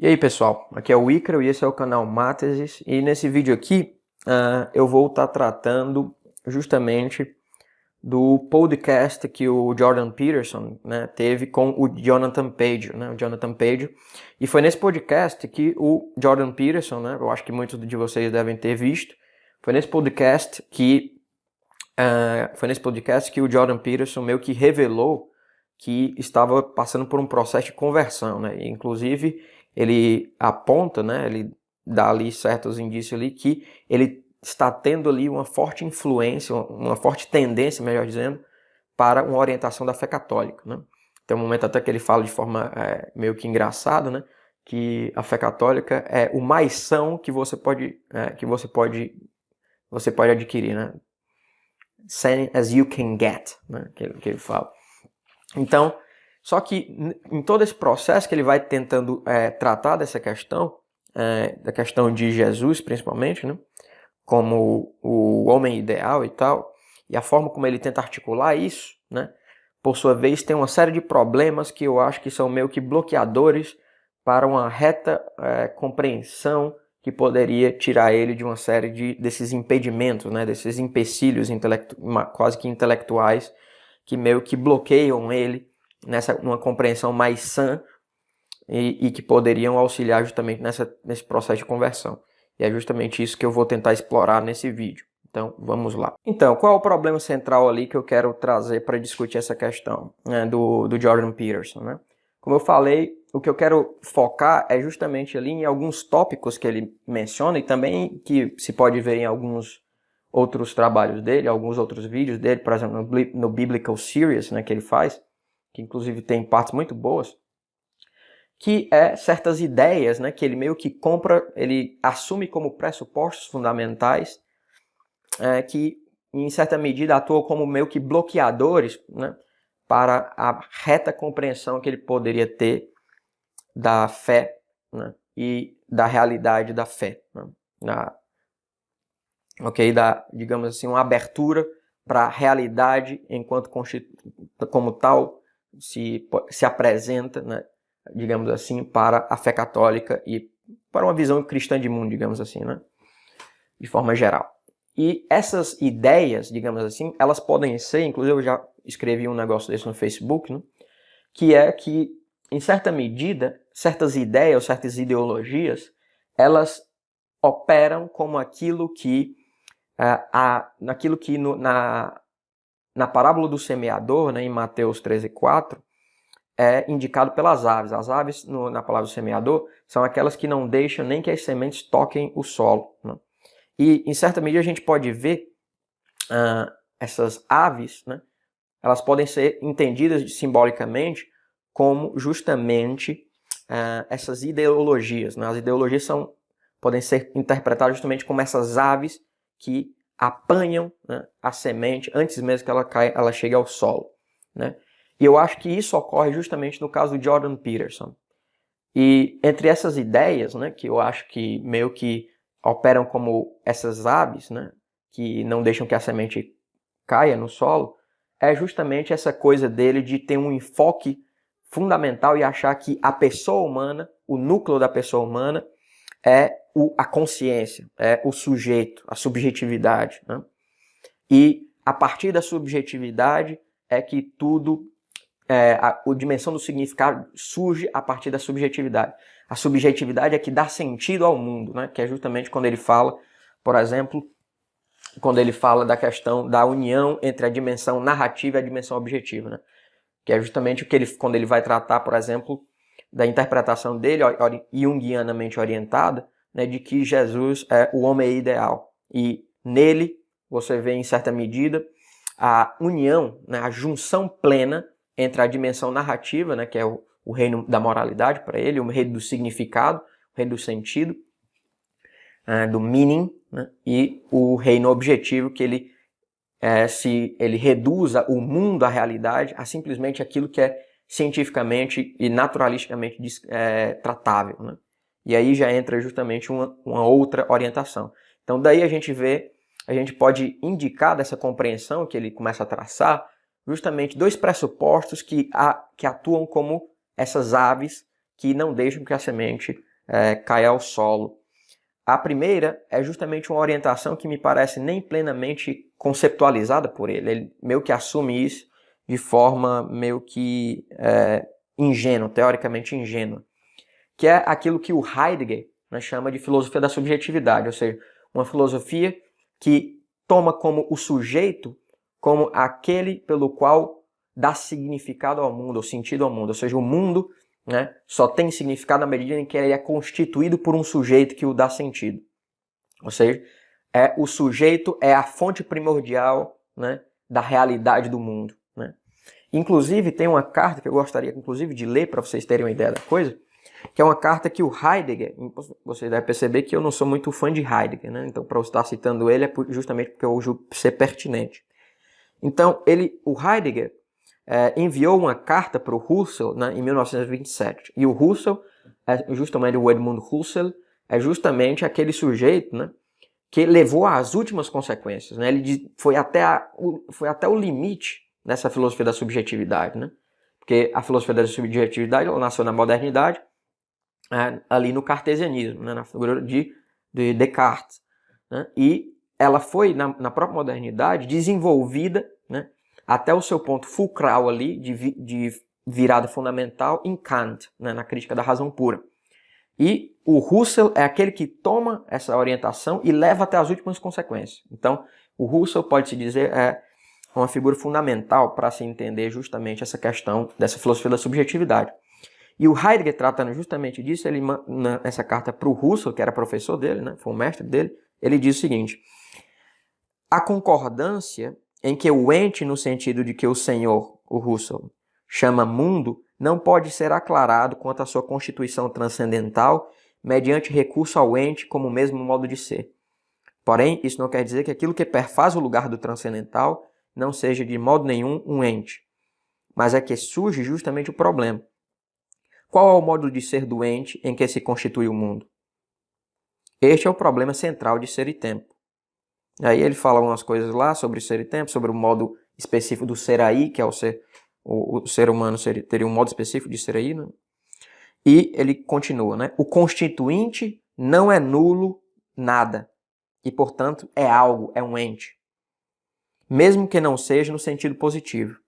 E aí pessoal, aqui é o Ícaro e esse é o canal Mátesis, e nesse vídeo aqui eu vou estar tratando justamente do podcast que o Jordan Peterson, né, teve com o Jonathan Page, e foi nesse podcast que o Jordan Peterson, né, eu acho que muitos de vocês devem ter visto, foi nesse podcast que o Jordan Peterson meio que revelou que estava passando por um processo de conversão, né? E, inclusive, ele aponta, né? Ele dá ali certos indícios ali que ele está tendo ali uma forte influência, uma forte tendência, melhor dizendo, para uma orientação da fé católica, né? Tem um momento até que ele fala de forma meio que engraçada, né? Que a fé católica é o mais são que você pode adquirir, né? Sane as you can get, né? Que ele fala. Então, só que em todo esse processo que ele vai tentando tratar dessa questão, da questão de Jesus principalmente, né, como o homem ideal e tal, e a forma como ele tenta articular isso, né, por sua vez tem uma série de problemas que eu acho que são meio que bloqueadores para uma reta compreensão que poderia tirar ele de uma série desses impedimentos, né, desses empecilhos quase que intelectuais que meio que bloqueiam ele numa compreensão mais sã e que poderiam auxiliar justamente nesse processo de conversão. E é justamente isso que eu vou tentar explorar nesse vídeo. Então, vamos lá. Então, qual é o problema central ali que eu quero trazer para discutir essa questão, né, do Jordan Peterson, né? Como eu falei, o que eu quero focar é justamente ali em alguns tópicos que ele menciona e também que se pode ver em alguns outros trabalhos dele, alguns outros vídeos dele, por exemplo, no Biblical Series, né, que ele faz, que inclusive tem partes muito boas, que é certas ideias, né, que ele meio que ele assume como pressupostos fundamentais, que em certa medida atuam como meio que bloqueadores, né, para a reta compreensão que ele poderia ter da fé, né, e da realidade da fé, né, digamos assim, uma abertura para a realidade enquanto como tal se apresenta, né, digamos assim, para a fé católica e para uma visão cristã de mundo, digamos assim, né, de forma geral. E essas ideias, digamos assim, elas podem ser, inclusive eu já escrevi um negócio desse no Facebook, né, que é que, em certa medida, certas ideias, certas ideologias, elas operam como aquilo que na parábola do semeador, né, em Mateus 13:4, é indicado pelas aves. As aves, na palavra do semeador, são aquelas que não deixam nem que as sementes toquem o solo, né? E, em certa medida, a gente pode ver essas aves, né, elas podem ser entendidas simbolicamente como justamente essas ideologias, né? As ideologias podem ser interpretadas justamente como essas aves que apanham, né, a semente antes mesmo que ela chegue ao solo, né? E eu acho que isso ocorre justamente no caso do Jordan Peterson. E entre essas ideias, né, que eu acho que meio que operam como essas aves, né, que não deixam que a semente caia no solo, é justamente essa coisa dele de ter um enfoque fundamental e achar que a pessoa humana, o núcleo da pessoa humana, é a consciência, é o sujeito, a subjetividade, né? E a partir da subjetividade é que a dimensão do significado surge a partir da subjetividade. A subjetividade é que dá sentido ao mundo, né? Que é justamente quando ele fala, por exemplo, quando ele fala da questão da união entre a dimensão narrativa e a dimensão objetiva, né? Que é justamente quando ele vai tratar, por exemplo, da interpretação dele, junguianamente orientada, né, de que Jesus é o homem ideal. E nele, você vê, em certa medida, a união, né, a junção plena entre a dimensão narrativa, né, que é o reino da moralidade para ele, o reino do significado, o reino do sentido, do meaning, né, e o reino objetivo, que se ele reduza o mundo, a realidade, a simplesmente aquilo que é cientificamente e naturalisticamente tratável, né? E aí já entra justamente uma outra orientação. Então daí a gente pode indicar dessa compreensão que ele começa a traçar justamente dois pressupostos que atuam como essas aves que não deixam que a semente caia ao solo. A primeira é justamente uma orientação que me parece nem plenamente conceptualizada por ele. Ele meio que assume isso de forma meio que ingênua, teoricamente ingênua, que é aquilo que o Heidegger, né, chama de filosofia da subjetividade, ou seja, uma filosofia que toma como o sujeito como aquele pelo qual dá significado ao mundo, ou sentido ao mundo, ou seja, o mundo, né, só tem significado na medida em que ele é constituído por um sujeito que o dá sentido. Ou seja, o sujeito é a fonte primordial, né, da realidade do mundo. Né? Inclusive, tem uma carta que eu gostaria inclusive de ler para vocês terem uma ideia da coisa, que é uma carta que o Heidegger, você deve perceber que eu não sou muito fã de Heidegger, né? Então, para eu estar citando ele é justamente porque eu julgo ser pertinente. Então, o Heidegger enviou uma carta para o Husserl, né, em 1927. E o Husserl, justamente o Edmund Husserl, é justamente aquele sujeito, né, que levou às últimas consequências. Né? Ele foi até o limite dessa filosofia da subjetividade. Né? Porque a filosofia da subjetividade ela nasceu na modernidade, ali no cartesianismo, né, na figura de Descartes. Né? E ela foi, na própria modernidade, desenvolvida, né, até o seu ponto fulcral ali, de virada fundamental, em Kant, né, na crítica da razão pura. E o Husserl é aquele que toma essa orientação e leva até as últimas consequências. Então, o Husserl, pode-se dizer, é uma figura fundamental para se entender justamente essa questão dessa filosofia da subjetividade. E o Heidegger, tratando justamente disso, ele manda essa carta para o Husserl, que era professor dele, né, foi o mestre dele, ele diz o seguinte: a concordância em que o ente, no sentido de que o Senhor, o Husserl, chama mundo, não pode ser aclarado quanto à sua constituição transcendental mediante recurso ao ente como mesmo modo de ser. Porém, isso não quer dizer que aquilo que perfaz o lugar do transcendental não seja de modo nenhum um ente. Mas é que surge justamente o problema. Qual é o modo de ser do ente em que se constitui o mundo? Este é o problema central de ser e tempo. Aí ele fala algumas coisas lá sobre ser e tempo, sobre o modo específico do ser aí, que é o ser humano teria um modo específico de ser aí, né? E ele continua, né? O constituinte não é nulo nada, e portanto é algo, é um ente. Mesmo que não seja no sentido positivo.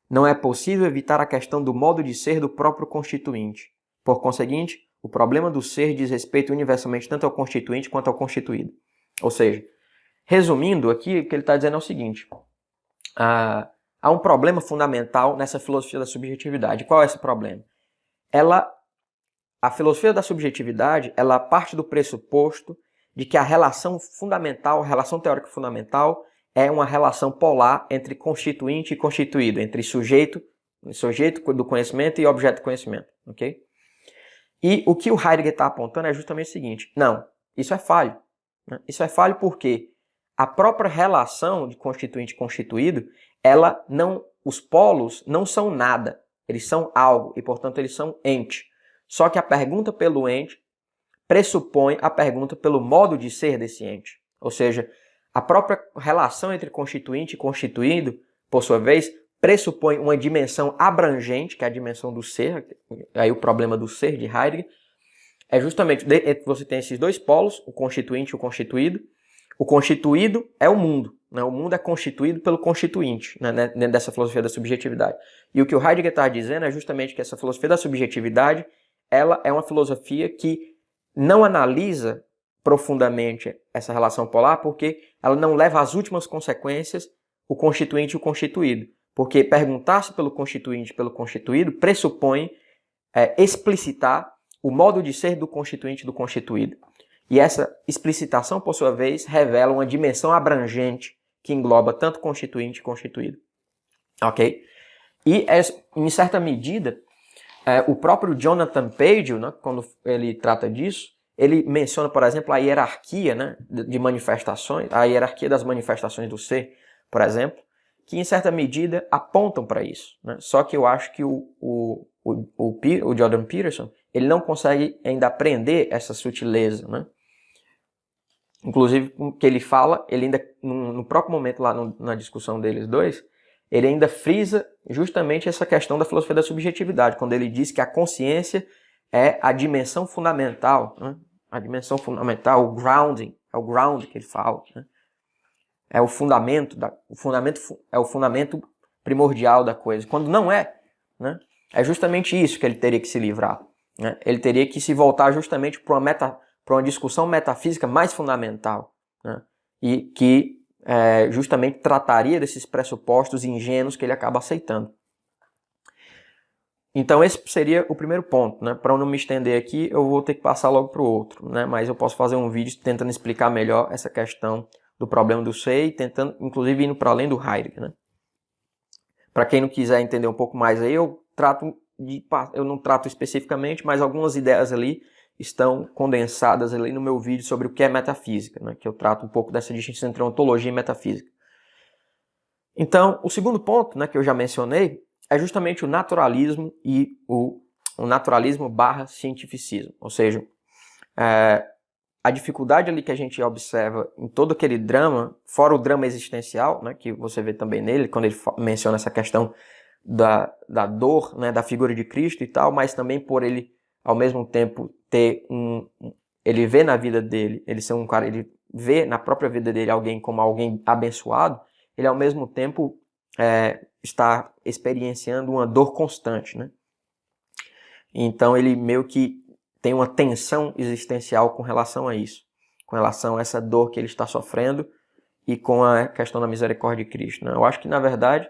Não é possível evitar a questão do modo de ser do próprio constituinte. Por conseguinte, o problema do ser diz respeito universalmente tanto ao constituinte quanto ao constituído. Ou seja, resumindo aqui, o que ele está dizendo é o seguinte: há um problema fundamental nessa filosofia da subjetividade. Qual é esse problema? A filosofia da subjetividade, ela parte do pressuposto de que a relação fundamental, a relação teórica fundamental, é uma relação polar entre constituinte e constituído, entre sujeito do conhecimento e objeto do conhecimento, ok? E o que o Heidegger está apontando é justamente o seguinte: não, isso é falho. Né? Isso é falho porque a própria relação de constituinte e constituído, os polos não são nada, eles são algo e, portanto, eles são ente. Só que a pergunta pelo ente pressupõe a pergunta pelo modo de ser desse ente. Ou seja, a própria relação entre constituinte e constituído, por sua vez, pressupõe uma dimensão abrangente, que é a dimensão do ser, aí o problema do ser de Heidegger, é justamente, você tem esses dois polos, o constituinte e o constituído. O constituído é o mundo, né? O mundo é constituído pelo constituinte, né? Dentro dessa filosofia da subjetividade. E o que o Heidegger está dizendo é justamente que essa filosofia da subjetividade, ela é uma filosofia que não analisa profundamente essa relação polar, porque ela não leva às últimas consequências o constituinte e o constituído. Porque perguntar-se pelo constituinte e pelo constituído pressupõe explicitar o modo de ser do constituinte e do constituído. E essa explicitação, por sua vez, revela uma dimensão abrangente que engloba tanto constituinte e constituído. Ok? E, em certa medida, o próprio Jonathan Page, né, quando ele trata disso, ele menciona, por exemplo, a hierarquia, né, de manifestações, a hierarquia das manifestações do ser, por exemplo, que em certa medida apontam para isso. Né? Só que eu acho que o Jordan Peterson ele não consegue ainda aprender essa sutileza. Né? Inclusive, o que ele fala, ele ainda, no próprio momento lá na discussão deles dois, ele ainda frisa justamente essa questão da filosofia da subjetividade, quando ele diz que a consciência é a dimensão fundamental, né? A dimensão fundamental, o grounding, é o ground que ele fala, né? É o fundamento, é o fundamento primordial da coisa. Quando não é, né? É justamente isso que ele teria que se livrar, né? Ele teria que se voltar justamente para uma discussão metafísica mais fundamental, né? E que justamente trataria desses pressupostos ingênuos que ele acaba aceitando. Então esse seria o primeiro ponto, né? Para eu não me estender aqui, eu vou ter que passar logo para o outro, né? Mas eu posso fazer um vídeo tentando explicar melhor essa questão do problema do ser, tentando, inclusive, indo para além do Heidegger, né? Para quem não quiser entender um pouco mais aí, eu não trato especificamente, mas algumas ideias ali estão condensadas ali no meu vídeo sobre o que é metafísica, né? Que eu trato um pouco dessa distinção entre ontologia e metafísica. Então, o segundo ponto, né, que eu já mencionei, é justamente o naturalismo e o naturalismo / cientificismo. Ou seja, a dificuldade ali que a gente observa em todo aquele drama, fora o drama existencial, né, que você vê também nele, quando ele menciona essa questão da dor, né, da figura de Cristo e tal, mas também por ele, ao mesmo tempo, ter ele vê na vida dele, ele ser um cara, ele vê na própria vida dele alguém como alguém abençoado, ele ao mesmo tempo está experienciando uma dor constante, né? Então ele meio que tem uma tensão existencial com relação a isso, com relação a essa dor que ele está sofrendo e com a questão da misericórdia de Cristo, né? Eu acho que, na verdade,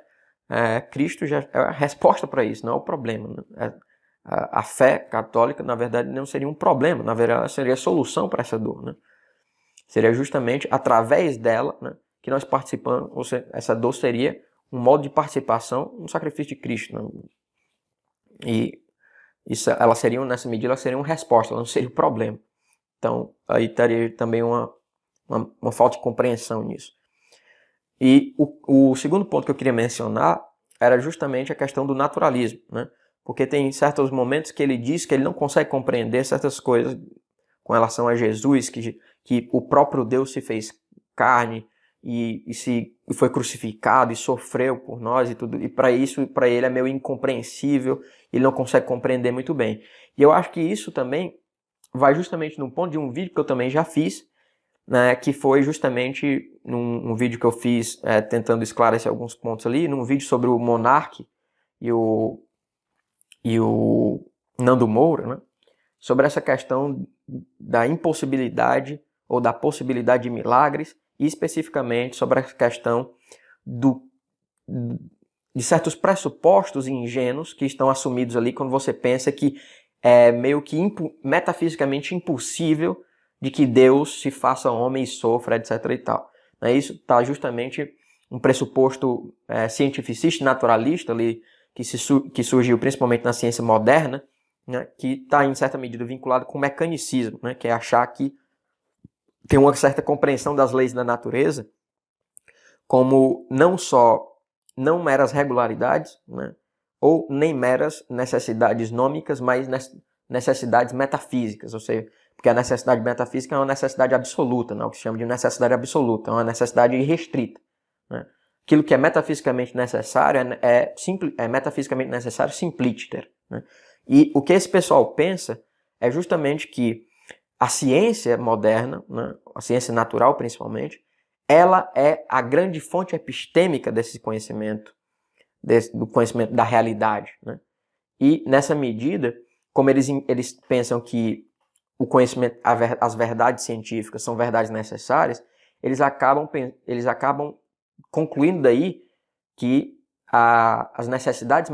Cristo já é a resposta para isso, não é o problema, né? A fé católica, na verdade, não seria um problema, na verdade, seria a solução para essa dor, né? Seria justamente através dela, né, que nós participamos, ou seja, essa dor seria um modo de participação no sacrifício de Cristo, né? E isso, ela seria, nessa medida, ela seria uma resposta, ela não seria o problema. Então, aí estaria também uma falta de compreensão nisso. E o segundo ponto que eu queria mencionar era justamente a questão do naturalismo, né? Porque tem certos momentos que ele diz que ele não consegue compreender certas coisas com relação a Jesus, que o próprio Deus se fez carne e foi crucificado e sofreu por nós e tudo. E para isso, para ele é meio incompreensível, ele não consegue compreender muito bem. E eu acho que isso também vai justamente no ponto de um vídeo que eu também já fiz, né, que foi justamente num vídeo que eu fiz tentando esclarecer alguns pontos ali, num vídeo sobre o Monark e o Nando Moura, né, sobre essa questão da impossibilidade ou da possibilidade de milagres, e especificamente sobre a questão de certos pressupostos ingênuos que estão assumidos ali quando você pensa que é meio que metafisicamente impossível de que Deus se faça homem e sofra, etc. e tal. Isso está justamente um pressuposto cientificista, naturalista ali, que surgiu principalmente na ciência moderna, né, que está em certa medida vinculado com o mecanismo, né, que é achar que tem uma certa compreensão das leis da natureza como não meras regularidades, né, ou nem meras necessidades nômicas, mas necessidades metafísicas, ou seja, porque a necessidade metafísica é uma necessidade absoluta, né, o que se chama de necessidade absoluta, é uma necessidade irrestrita, né. Aquilo que é metafisicamente necessário é metafisicamente necessário simplíciter, né. E o que esse pessoal pensa é justamente que a ciência moderna, né, a ciência natural principalmente, ela é a grande fonte epistêmica desse conhecimento, do conhecimento da realidade, né? E nessa medida, como eles pensam que o conhecimento, as verdades científicas são verdades necessárias, eles acabam concluindo daí que as necessidades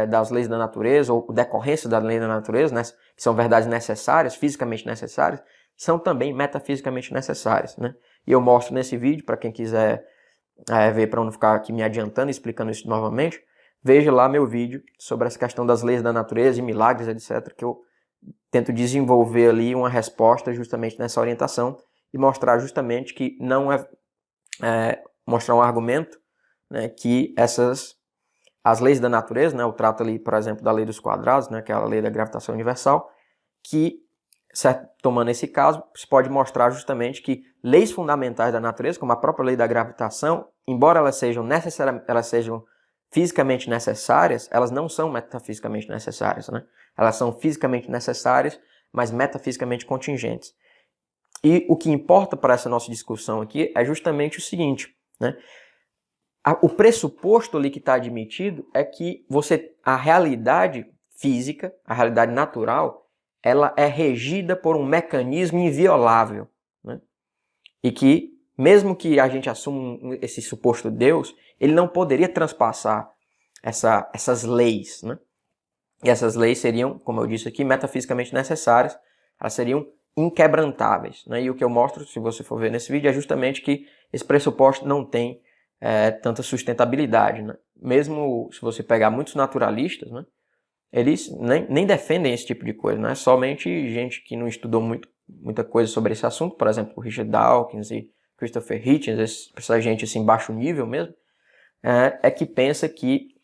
das leis da natureza, ou decorrência da lei da natureza, né, que são verdades necessárias, fisicamente necessárias, são também metafisicamente necessárias, né? E eu mostro nesse vídeo, para quem quiser ver, para não ficar aqui me adiantando, explicando isso novamente, veja lá meu vídeo sobre essa questão das leis da natureza e milagres, etc., que eu tento desenvolver ali uma resposta justamente nessa orientação e mostrar justamente que não mostrar um argumento, né, que as leis da natureza, né, eu trato ali, por exemplo, da lei dos quadrados, né, que é a lei da gravitação universal, que tomando esse caso, se pode mostrar justamente que leis fundamentais da natureza, como a própria lei da gravitação, embora elas sejam fisicamente necessárias, elas não são metafisicamente necessárias, né? Elas são fisicamente necessárias, mas metafisicamente contingentes. E o que importa para essa nossa discussão aqui é justamente o seguinte, né? O pressuposto ali que está admitido é que a realidade física, a realidade natural, ela é regida por um mecanismo inviolável, né? E que, mesmo que a gente assuma esse suposto Deus, ele não poderia transpassar essas leis, né? E essas leis seriam, como eu disse aqui, metafisicamente necessárias, elas seriam inquebrantáveis, né? E o que eu mostro, se você for ver nesse vídeo, é justamente que esse pressuposto não tem tanta sustentabilidade, né? Mesmo se você pegar muitos naturalistas, né, eles nem defendem esse tipo de coisa, né? Somente gente que não estudou muita coisa sobre esse assunto, por exemplo, Richard Dawkins e Christopher Hitchens, essa gente assim, baixo nível mesmo, que pensa que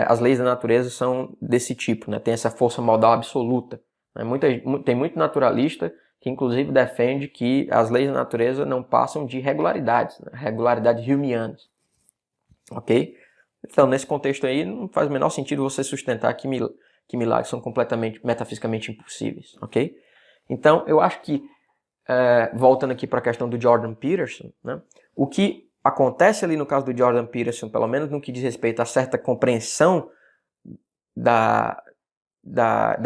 as leis da natureza são desse tipo, né? Tem essa força modal absoluta, né? Tem muito naturalista que inclusive defende que as leis da natureza não passam de regularidades, né? Regularidades humeanas, ok? Então, nesse contexto aí, não faz o menor sentido você sustentar que milagres são completamente, metafisicamente impossíveis, ok? Então, eu acho que, voltando aqui para a questão do Jordan Peterson, né? O que acontece ali no caso do Jordan Peterson, pelo menos no que diz respeito a certa compreensão da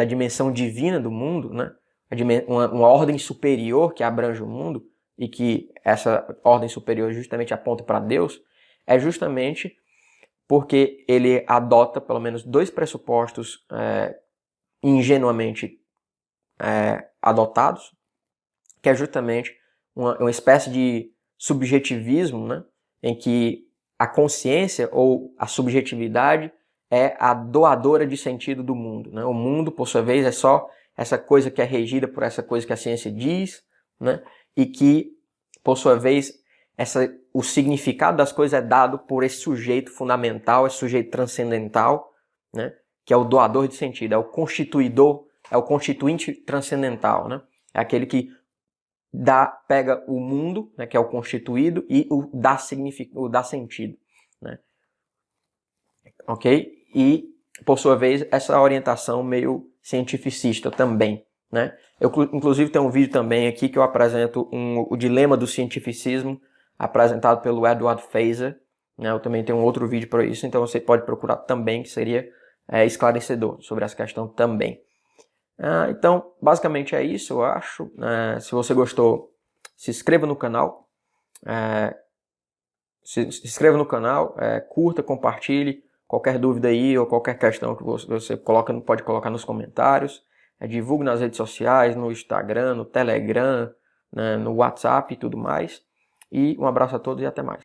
dimensão divina do mundo, né? Uma ordem superior que abrange o mundo e que essa ordem superior justamente aponta para Deus, é justamente porque ele adota pelo menos dois pressupostos ingenuamente adotados, que é justamente uma espécie de subjetivismo, né? Em que a consciência ou a subjetividade é a doadora de sentido do mundo, né? O mundo, por sua vez, é só essa coisa que é regida por essa coisa que a ciência diz, né? E que, por sua vez, o significado das coisas é dado por esse sujeito fundamental, esse sujeito transcendental, né? Que é o doador de sentido, é o constituidor, é o constituinte transcendental, né? É aquele que pega o mundo, né, que é o constituído, e o dá sentido, né? Ok? E, por sua vez, essa orientação meio cientificista também, né? Eu, inclusive, tenho um vídeo também aqui que eu apresento o dilema do cientificismo, apresentado pelo Edward Feser, né? Eu também tenho um outro vídeo para isso, então você pode procurar também, que seria esclarecedor sobre essa questão também. Então, basicamente é isso, eu acho. Se você gostou, se inscreva no canal. Se inscreva no canal, curta, compartilhe. Qualquer dúvida aí ou qualquer questão que você pode colocar nos comentários. Divulgue nas redes sociais, no Instagram, no Telegram, né, no WhatsApp e tudo mais. E um abraço a todos e até mais.